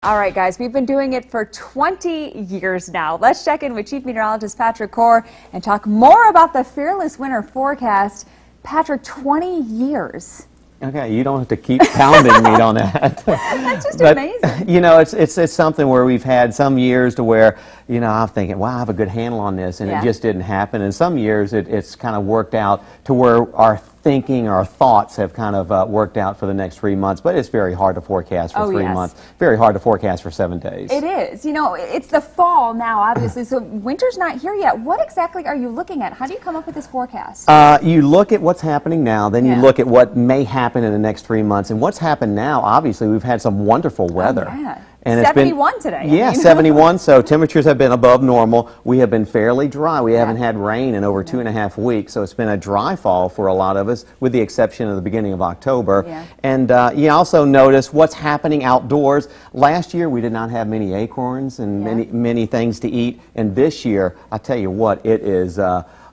All right, guys, we've been doing it for 20 years now. Let's check in with Chief Meteorologist Patrick Corr and talk more about the Fearless Winter Forecast. Patrick, 20 years. Okay, you don't have to keep pounding me on that. That's just amazing. You know, it's something where we've had some years to where, you know, I'm thinking, wow, I have a good handle on this, and it just didn't happen. And some years it's kind of worked out to where our thinking, our thoughts have kind of worked out for the next 3 months, but it's very hard to forecast for 3 months. Very hard to forecast for 7 days. It is. You know, it's the fall now, obviously, so winter's not here yet. What exactly are you looking at? How do you come up with this forecast? You look at what's happening now, then you look at what may happen in the next 3 months. And what's happened now, obviously, we've had some wonderful weather. Oh, yeah. And 71 today. Yeah, 71, so temperatures have been above normal. We have been fairly dry. We haven't had rain in over 2.5 weeks, so it's been a dry fall for a lot of us, with the exception of the beginning of October. And you also notice what's happening outdoors. Last year, we did not have many acorns and many things to eat, and this year, I tell you what, it is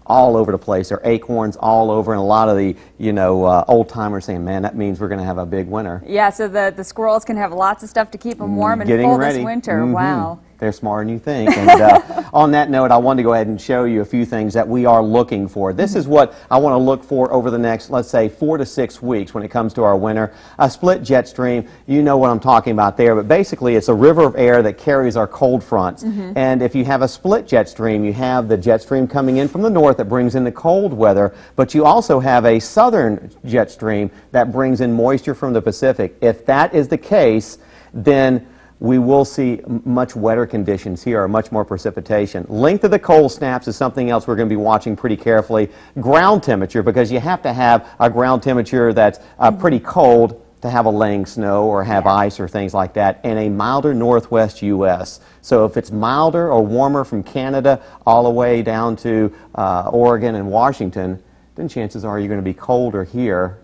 all over the place. There are acorns all over, and a lot of the, you know, old-timers saying, man, that means we're going to have a big winter. Yeah, so the squirrels can have lots of stuff to keep them warm and full this winter. Wow. They're smarter than you think. And on that note, I wanted to go ahead and show you a few things that we are looking for. This is what I want to look for over the next, let's say, 4 to 6 weeks when it comes to our winter. A split jet stream, you know what I'm talking about there, but basically it's a river of air that carries our cold fronts. And if you have a split jet stream, you have the jet stream coming in from the north that brings in the cold weather, but you also have a southern jet stream that brings in moisture from the Pacific. If that is the case, then we will see much wetter conditions here, or much more precipitation. Length of the cold snaps is something else we're going to be watching pretty carefully. Ground temperature, because you have to have a ground temperature that's pretty cold to have a laying snow or have ice or things like that, and a milder northwest U.S. So if it's milder or warmer from Canada all the way down to Oregon and Washington, then chances are you're going to be colder here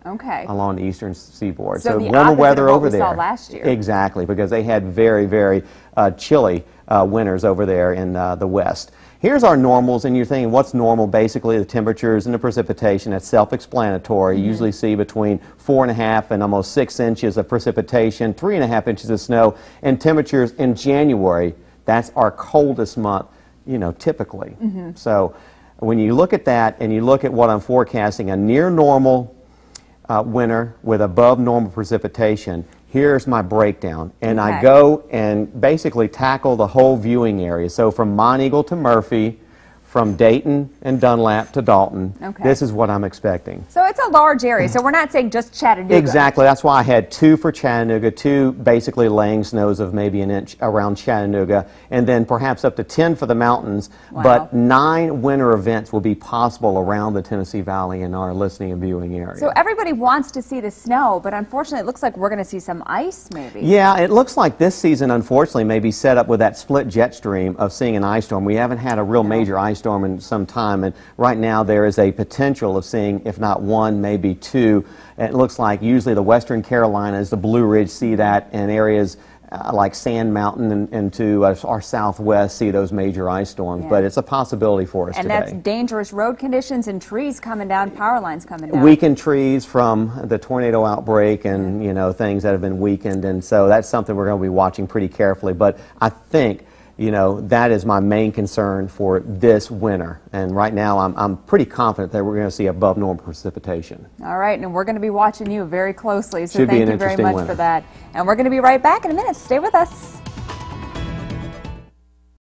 along the eastern seaboard. So warmer weather over there. Saw last year. Exactly, because they had very, very chilly winters over there in the west. Here's our normals, and you're thinking, what's normal? Basically, the temperatures and the precipitation. That's self-explanatory. You usually see between 4.5 and almost 6 inches of precipitation, 3.5 inches of snow, and temperatures in January. That's our coldest month, you know, typically. So when you look at that and you look at what I'm forecasting, a near normal winter with above normal precipitation, here's my breakdown. And I go and basically tackle the whole viewing area. So from Monteagle to Murphy, from Dayton and Dunlap to Dalton, this is what I'm expecting. So it's a large area, so we're not saying just Chattanooga. Exactly. That's why I had 2 for Chattanooga, 2 basically laying snows of maybe an inch around Chattanooga, and then perhaps up to 10 for the mountains. But 9 winter events will be possible around the Tennessee Valley in our listening and viewing area. So everybody wants to see the snow, but unfortunately it looks like we're going to see some ice maybe. Yeah, it looks like this season unfortunately may be set up with that split jet stream of seeing an ice storm. We haven't had a real major ice storm in some time, and right now there is a potential of seeing, if not 1, maybe 2. And it looks like usually the western Carolinas, the Blue Ridge, see that, and areas like Sand Mountain and to our southwest see those major ice storms. But it's a possibility for us today. And that's dangerous road conditions and trees coming down, power lines coming down. Weakened trees from the tornado outbreak and, you know, things that have been weakened, and so that's something we're going to be watching pretty carefully. But I think, you know, that is my main concern for this winter. And right now, I'm pretty confident that we're going to see above normal precipitation. All right, and we're going to be watching you very closely. So thank you very much for that. And we're going to be right back in a minute. Stay with us.